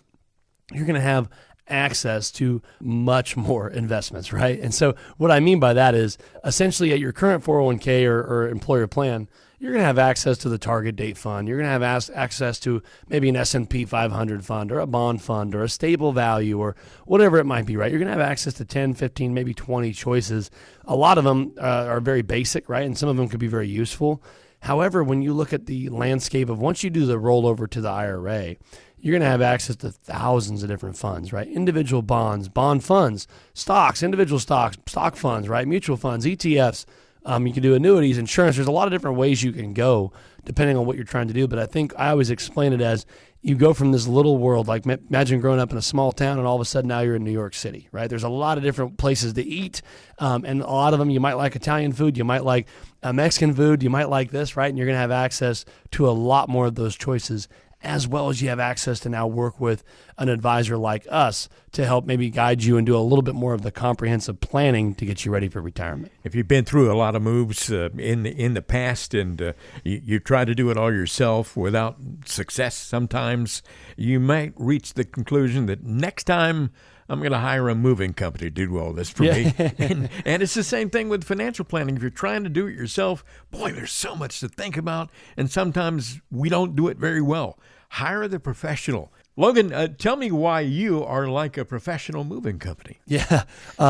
you're going to have access to much more investments, right? And so what I mean by that is, essentially at your current 401k or employer plan, you're going to have access to the target date fund. You're going to have access to maybe an S&P 500 fund or a bond fund or a stable value or whatever it might be, right? You're going to have access to 10, 15, maybe 20 choices. A lot of them are very basic, right? And some of them could be very useful. However, when you look at the landscape of once you do the rollover to the IRA, you're going to have access to thousands of different funds, right? Individual bonds, bond funds, stocks, individual stocks, stock funds, right? Mutual funds, ETFs. You can do annuities, insurance. There's a lot of different ways you can go depending on what you're trying to do. But I think I always explain it as you go from this little world, like imagine growing up in a small town and all of a sudden now you're in New York City, right? There's a lot of different places to eat. And a lot of them, you might like Italian food. You might like Mexican food. You might like this, right? And you're going to have access to a lot more of those choices, as well as you have access to now work with an advisor like us to help maybe guide you and do a little bit more of the comprehensive planning to get you ready for retirement. If you've been through a lot of moves in the past and you try to do it all yourself without success sometimes, you might reach the conclusion that next time I'm going to hire a moving company to do all this for me. And it's the same thing with financial planning. If you're trying to do it yourself, boy, there's so much to think about, and sometimes we don't do it very well. Hire the professional. Logan, tell me why you are like a professional moving company. Yeah,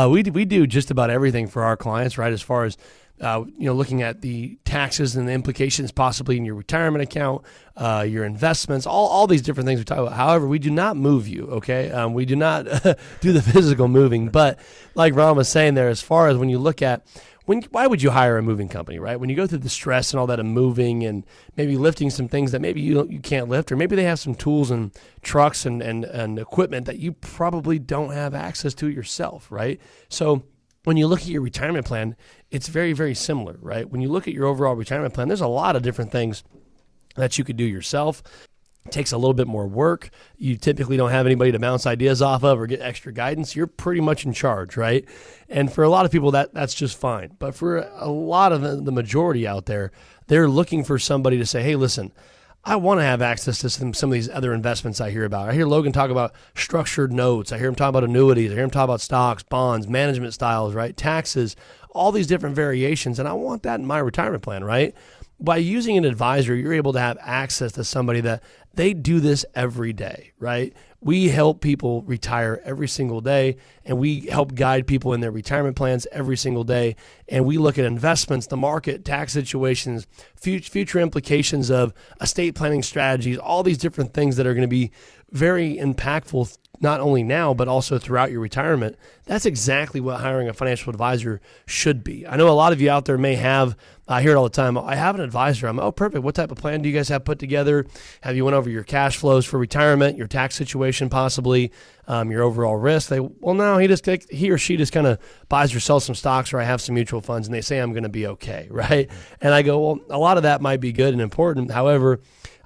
we do just about everything for our clients, right? As far as looking at the taxes and the implications possibly in your retirement account, your investments, all these different things we talk about. However, we do not move you, okay? We do not do the physical moving. But like Ron was saying there, as far as when you look at, why would you hire a moving company, right? When you go through the stress and all that of moving and maybe lifting some things that maybe you can't lift, or maybe they have some tools and trucks and equipment that you probably don't have access to yourself, right? So when you look at your retirement plan, it's very, very similar, right? When you look at your overall retirement plan, there's a lot of different things that you could do yourself. It takes a little bit more work. You typically don't have anybody to bounce ideas off of or get extra guidance. You're pretty much in charge, right? And for a lot of people, that's just fine. But for a lot of the majority out there, they're looking for somebody to say, hey, listen, I want to have access to some of these other investments I hear about. I hear Logan talk about structured notes. I hear him talk about annuities. I hear him talk about stocks, bonds, management styles, right? Taxes, all these different variations. And I want that in my retirement plan, right? By using an advisor, you're able to have access to somebody that they do this every day, right? We help people retire every single day, and we help guide people in their retirement plans every single day. And we look at investments, the market, tax situations, future implications of estate planning strategies, all these different things that are going to be very impactful, not only now, but also throughout your retirement. That's exactly what hiring a financial advisor should be. I know a lot of you out there may have, I hear it all the time, I have an advisor. Perfect. What type of plan do you guys have put together? Have you went over your cash flows for retirement, your tax situation possibly, your overall risk? No, he or she just kind of buys or sells some stocks, or I have some mutual funds, and they say I'm going to be okay, right? And I go, well, a lot of that might be good and important. However,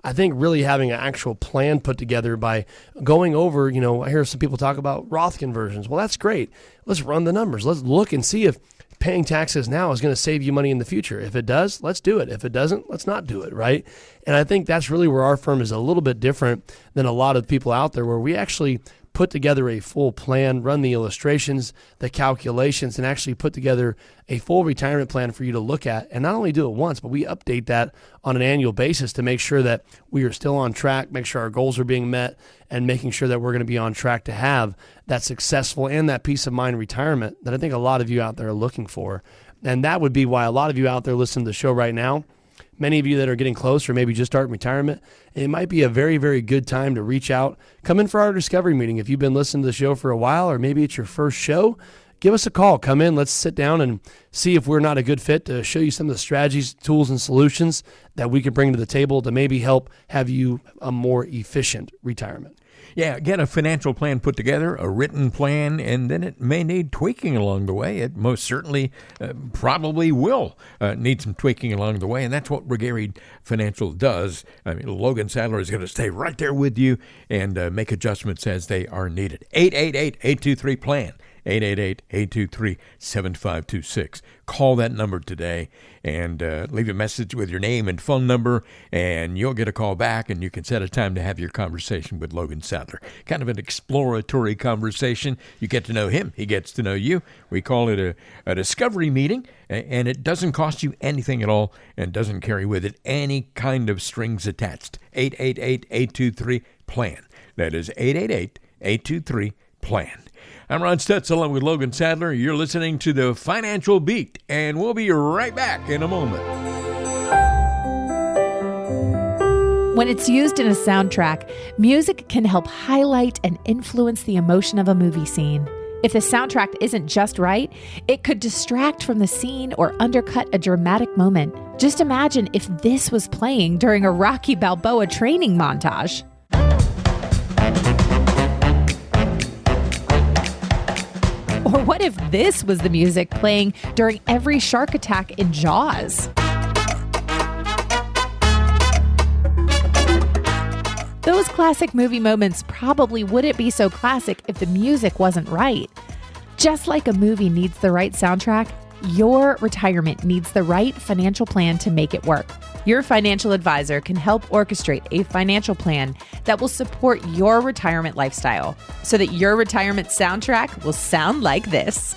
I think really having an actual plan put together by going over, I hear some people talk about Roth conversions. Well, that's great. Let's run the numbers. Let's look and see if paying taxes now is going to save you money in the future. If it does, let's do it. If it doesn't, let's not do it, right? And I think that's really where our firm is a little bit different than a lot of people out there, where we actually put together a full plan, run the illustrations, the calculations, and actually put together a full retirement plan for you to look at. And not only do it once, but we update that on an annual basis to make sure that we are still on track, make sure our goals are being met, and making sure that we're going to be on track to have that successful and that peace of mind retirement that I think a lot of you out there are looking for. And that would be why a lot of you out there listening to the show right now, many of you that are getting close or maybe just starting retirement, it might be a very, very good time to reach out. Come in for our discovery meeting. If you've been listening to the show for a while, or maybe it's your first show, give us a call. Come in. Let's sit down and see if we're not a good fit to show you some of the strategies, tools, and solutions that we can bring to the table to maybe help have you a more efficient retirement. Yeah, get a financial plan put together, a written plan, and then it may need tweaking along the way. It most certainly probably will need some tweaking along the way, and that's what Brigade Financial does. Logan Sadler is going to stay right there with you and make adjustments as they are needed. 888-823-PLAN. 888-823-7526. Call that number today and leave a message with your name and phone number, and you'll get a call back, and you can set a time to have your conversation with Logan Sadler. Kind of an exploratory conversation. You get to know him. He gets to know you. We call it a discovery meeting, and it doesn't cost you anything at all and doesn't carry with it any kind of strings attached. 888-823-PLAN. That is 888-823-PLAN. I'm Ron Stutz along with Logan Sadler. You're listening to The Financial Beat, and we'll be right back in a moment. When it's used in a soundtrack, music can help highlight and influence the emotion of a movie scene. If the soundtrack isn't just right, it could distract from the scene or undercut a dramatic moment. Just imagine if this was playing during a Rocky Balboa training montage. Or what if this was the music playing during every shark attack in Jaws? Those classic movie moments probably wouldn't be so classic if the music wasn't right. Just like a movie needs the right soundtrack, your retirement needs the right financial plan to make it work. Your financial advisor can help orchestrate a financial plan that will support your retirement lifestyle so that your retirement soundtrack will sound like this.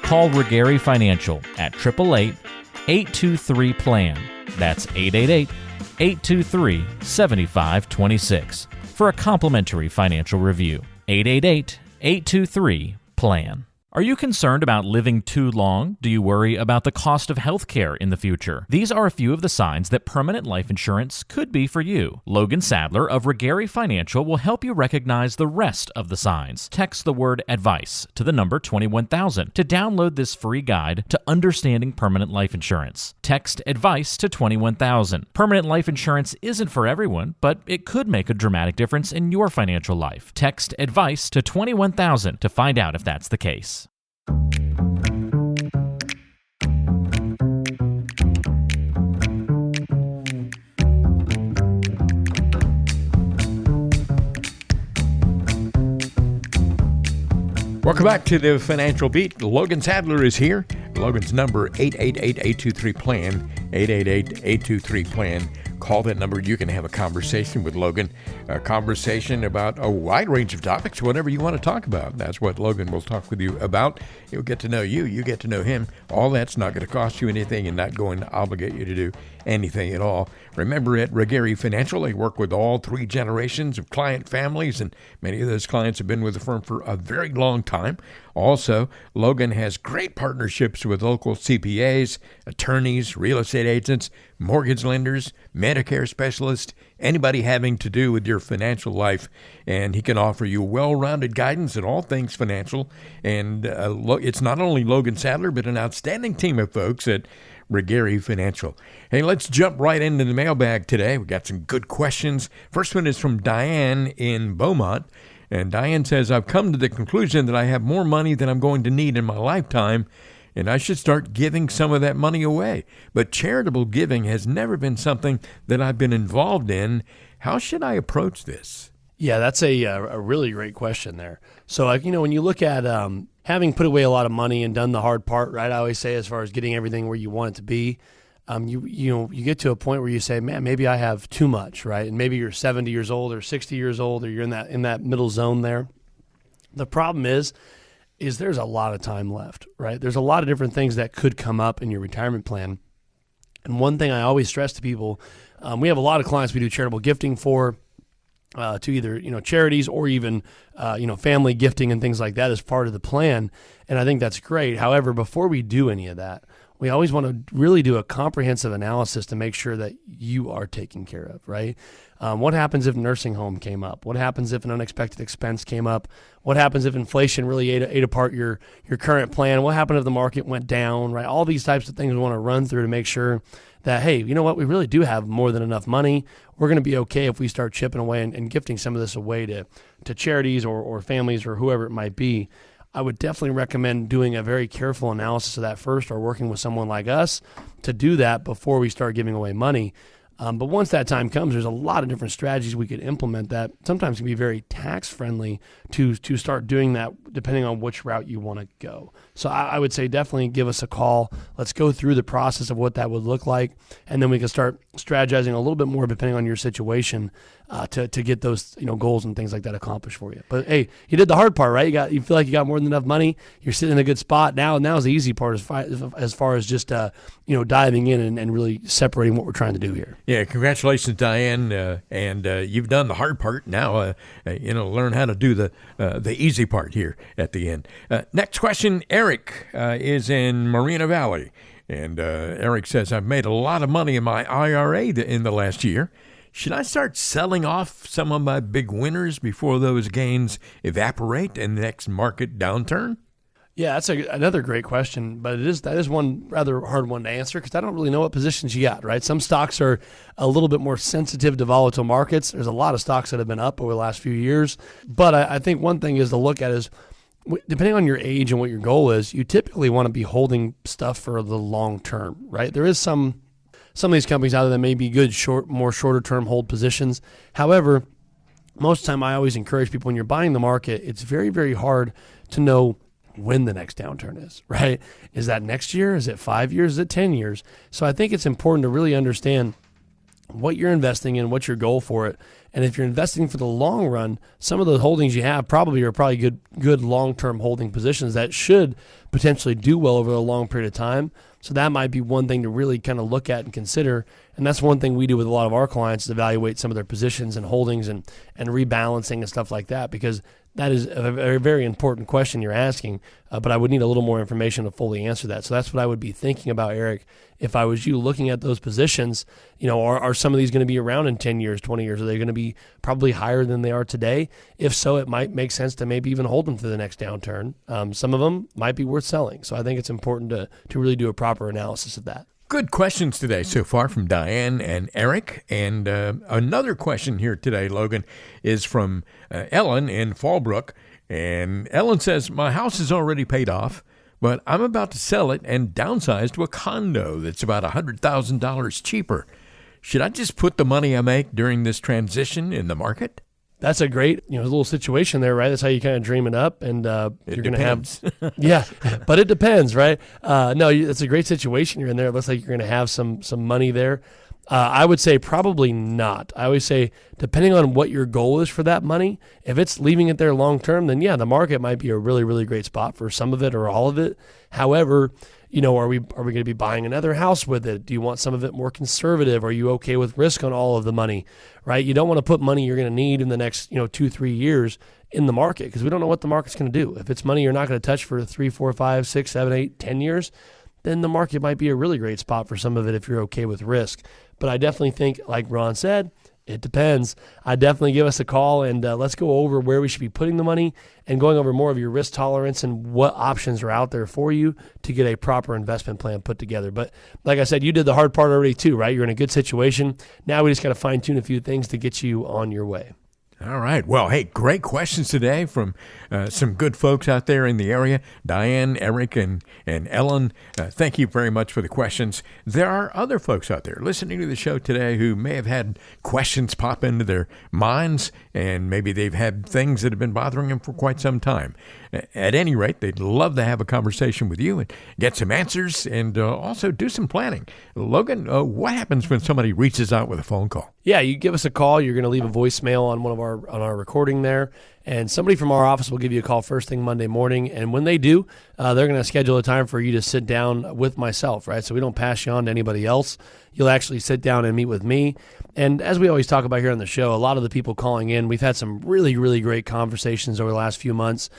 Call Regary Financial at 888-823-PLAN. That's 888-823-7526 for a complimentary financial review. 888-823-PLAN. Are you concerned about living too long? Do you worry about the cost of health care in the future? These are a few of the signs that permanent life insurance could be for you. Logan Sadler of Regary Financial will help you recognize the rest of the signs. Text the word advice to the number 21000 to download this free guide to understanding permanent life insurance. Text advice to 21000. Permanent life insurance isn't for everyone, but it could make a dramatic difference in your financial life. Text advice to 21000 to find out if that's the case. Welcome back to the Financial Beat. Logan Sadler is here. Logan's number 888-823-PLAN, 888-823-PLAN. Call that number. You can have a conversation with Logan, a conversation about a wide range of topics, whatever you want to talk about. That's what Logan will talk with you about. He'll get to know you. You get to know him. All that's not going to cost you anything and not going to obligate you to do anything at all. Remember, at Regary Financial, they work with all three generations of client families, and many of those clients have been with the firm for a very long time. Also, Logan has great partnerships with local CPAs, attorneys, real estate agents, mortgage lenders, Medicare specialists, anybody having to do with your financial life, and he can offer you well-rounded guidance in all things financial. And it's not only Logan Sadler, but an outstanding team of folks at Regary Financial. Hey, let's jump right into the mailbag today. We got some good questions. First one is from Diane in Beaumont. And Diane says, I've come to the conclusion that I have more money than I'm going to need in my lifetime, and I should start giving some of that money away. But charitable giving has never been something that I've been involved in. How should I approach this? Yeah, that's a really great question there. So, when you look at having put away a lot of money and done the hard part, right? I always say, as far as getting everything where you want it to be, you get to a point where you say, man, maybe I have too much, right? And maybe you're 70 years old or 60 years old, or you're in that middle zone there. The problem is there's a lot of time left, right? There's a lot of different things that could come up in your retirement plan. And one thing I always stress to people, we have a lot of clients we do charitable gifting for, to either charities or even family gifting and things like that as part of the plan, and I think that's great. However, before we do any of that, we always want to really do a comprehensive analysis to make sure that you are taken care of, right? What happens if nursing home came up? What happens if an unexpected expense came up? What happens if inflation really ate apart your current plan? What happened if the market went down, right? All these types of things we want to run through to make sure that, hey, you know what, we really do have more than enough money. We're going to be okay if we start chipping away and gifting some of this away to charities or families or whoever it might be. I would definitely recommend doing a very careful analysis of that first, or working with someone like us to do that before we start giving away money. But once that time comes, there's a lot of different strategies we could implement that sometimes can be very tax friendly to start doing that depending on which route you want to go. So I would say definitely give us a call. Let's go through the process of what that would look like, and then we can start strategizing a little bit more depending on your situation to get those goals and things like that accomplished for you. But hey, you did the hard part, right? You feel like you got more than enough money. You're sitting in a good spot. Now's the easy part as far as just diving in and really separating what we're trying to do here. Yeah, congratulations, Diane, and you've done the hard part. Now, learn how to do the easy part here at the end. Next question, Eric is in Moreno Valley, and Eric says, I've made a lot of money in my IRA in the last year. Should I start selling off some of my big winners before those gains evaporate in the next market downturn? Yeah, that's another great question, but that is one rather hard one to answer because I don't really know what positions you got, right? Some stocks are a little bit more sensitive to volatile markets. There's a lot of stocks that have been up over the last few years, but I think one thing is to look at is, depending on your age and what your goal is, you typically want to be holding stuff for the long term, right? There is some of these companies out there that may be good more shorter term hold positions. However, most of the time I always encourage people when you're buying the market, it's very, very hard to know when the next downturn is, right? Is that next year? Is it 5 years? Is it 10 years? So I think it's important to really understand what you're investing in, what's your goal for it. And if you're investing for the long run, some of the holdings you have probably good long-term holding positions that should potentially do well over a long period of time. So that might be one thing to really kind of look at and consider. And that's one thing we do with a lot of our clients is evaluate some of their positions and holdings and rebalancing and stuff like that, because that is a very, very important question you're asking, but I would need a little more information to fully answer that. So that's what I would be thinking about, Eric. If I was you looking at those positions, are some of these going to be around in 10 years, 20 years? Are they going to be probably higher than they are today? If so, it might make sense to maybe even hold them through the next downturn. Some of them might be worth selling. So I think it's important to really do a proper analysis of that. Good questions today so far from Diane and Eric. And another question here today, Logan, is from Ellen in Fallbrook. And Ellen says, my house is already paid off, but I'm about to sell it and downsize to a condo that's about $100,000 cheaper. Should I just put the money I make during this transition in the market? That's a great, little situation there, right? That's how you kind of dream it up, and you're going to have, yeah, but it depends, right? No, it's a great situation you're in there. It looks like you're going to have some money there. I would say probably not. I always say, depending on what your goal is for that money, if it's leaving it there long term, then yeah, the market might be a really, really great spot for some of it or all of it. However, are we going to be buying another house with it? Do you want some of it more conservative? Are you okay with risk on all of the money, right? You don't want to put money you're going to need in the next 2-3 years in the market, because we don't know what the market's going to do. If it's money you're not going to touch for 3, 4, 5, 6, 7, 8, 10 years, then the market might be a really great spot for some of it if you're okay with risk. But I definitely think, like Ron said, it depends. I definitely give us a call, and let's go over where we should be putting the money and going over more of your risk tolerance and what options are out there for you to get a proper investment plan put together. But like I said, you did the hard part already too, right? You're in a good situation. Now we just got to fine tune a few things to get you on your way. All right. Well, hey, great questions today from some good folks out there in the area. Diane, Eric, and Ellen, thank you very much for the questions. There are other folks out there listening to the show today who may have had questions pop into their minds, and maybe they've had things that have been bothering them for quite some time. At any rate, they'd love to have a conversation with you and get some answers and also do some planning. Logan, what happens when somebody reaches out with a phone call? Yeah, you give us a call. You're going to leave a voicemail on on our recording there, and somebody from our office will give you a call first thing Monday morning. And when they do, they're going to schedule a time for you to sit down with myself, right? So we don't pass you on to anybody else. You'll actually sit down and meet with me. And as we always talk about here on the show, a lot of the people calling in, we've had some really, really great conversations over the last few months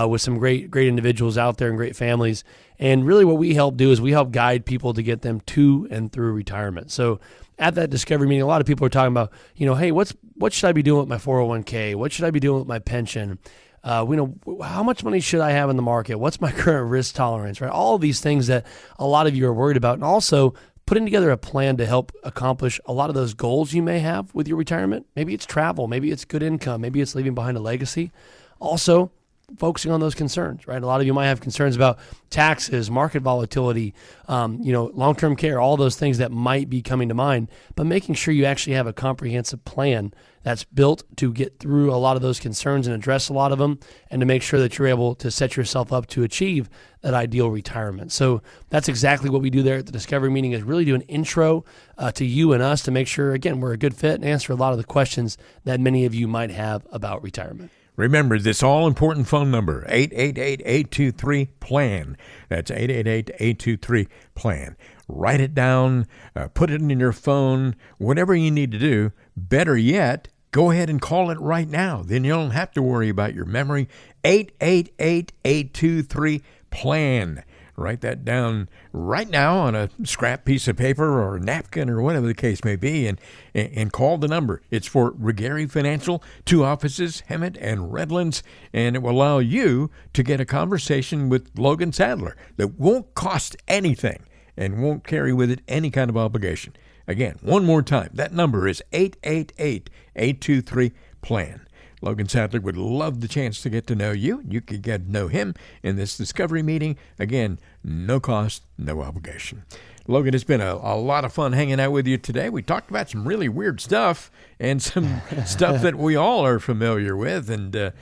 with some great individuals out there and great families. And really what we help do is we help guide people to get them to and through retirement. So at that discovery meeting, a lot of people are talking about, hey, what should I be doing with my 401k? What should I be doing with my pension? How much money should I have in the market? What's my current risk tolerance, right? All of these things that a lot of you are worried about, and also putting together a plan to help accomplish a lot of those goals you may have with your retirement. Maybe it's travel, maybe it's good income, maybe it's leaving behind a legacy. Also, focusing on those concerns, right? A lot of you might have concerns about taxes, market volatility, long-term care, all those things that might be coming to mind, but making sure you actually have a comprehensive plan that's built to get through a lot of those concerns and address a lot of them, and to make sure that you're able to set yourself up to achieve that ideal retirement. So that's exactly what we do there at the Discovery Meeting, is really do an intro to you and us to make sure, again, we're a good fit and answer a lot of the questions that many of you might have about retirement. Remember this all-important phone number, 888-823-PLAN. That's 888-823-PLAN. Write it down, put it in your phone, whatever you need to do. Better yet, go ahead and call it right now. Then you don't have to worry about your memory. 888-823-PLAN. Write that down right now on a scrap piece of paper or a napkin or whatever the case may be, and call the number. It's for Regary Financial, 2 offices, Hemet and Redlands, and it will allow you to get a conversation with Logan Sadler that won't cost anything and won't carry with it any kind of obligation. Again, one more time, that number is 888-823-PLAN. Logan Sadler would love the chance to get to know you. You can get to know him in this Discovery Meeting. Again, no cost, no obligation. Logan, it's been a lot of fun hanging out with you today. We talked about some really weird stuff and some stuff that we all are familiar with. And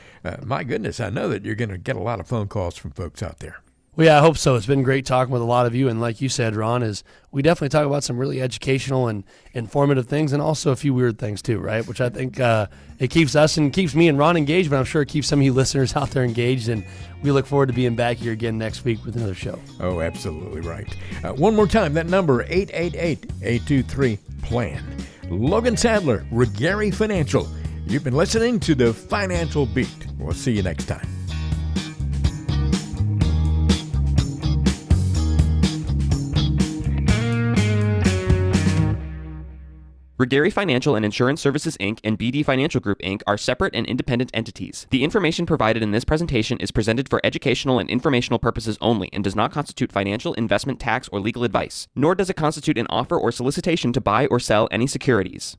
my goodness, I know that you're going to get a lot of phone calls from folks out there. Well, yeah, I hope so. It's been great talking with a lot of you. And like you said, Ron, is we definitely talk about some really educational and informative things, and also a few weird things too, right? Which I think it keeps us and keeps me and Ron engaged, but I'm sure it keeps some of you listeners out there engaged. And we look forward to being back here again next week with another show. Oh, absolutely right. One more time, that number, 888-823-PLAN. Logan Sadler, Regary Financial. You've been listening to The Financial Beat. We'll see you next time. Regary Financial and Insurance Services, Inc. and BD Financial Group, Inc. are separate and independent entities. The information provided in this presentation is presented for educational and informational purposes only and does not constitute financial, investment, tax, or legal advice, nor does it constitute an offer or solicitation to buy or sell any securities.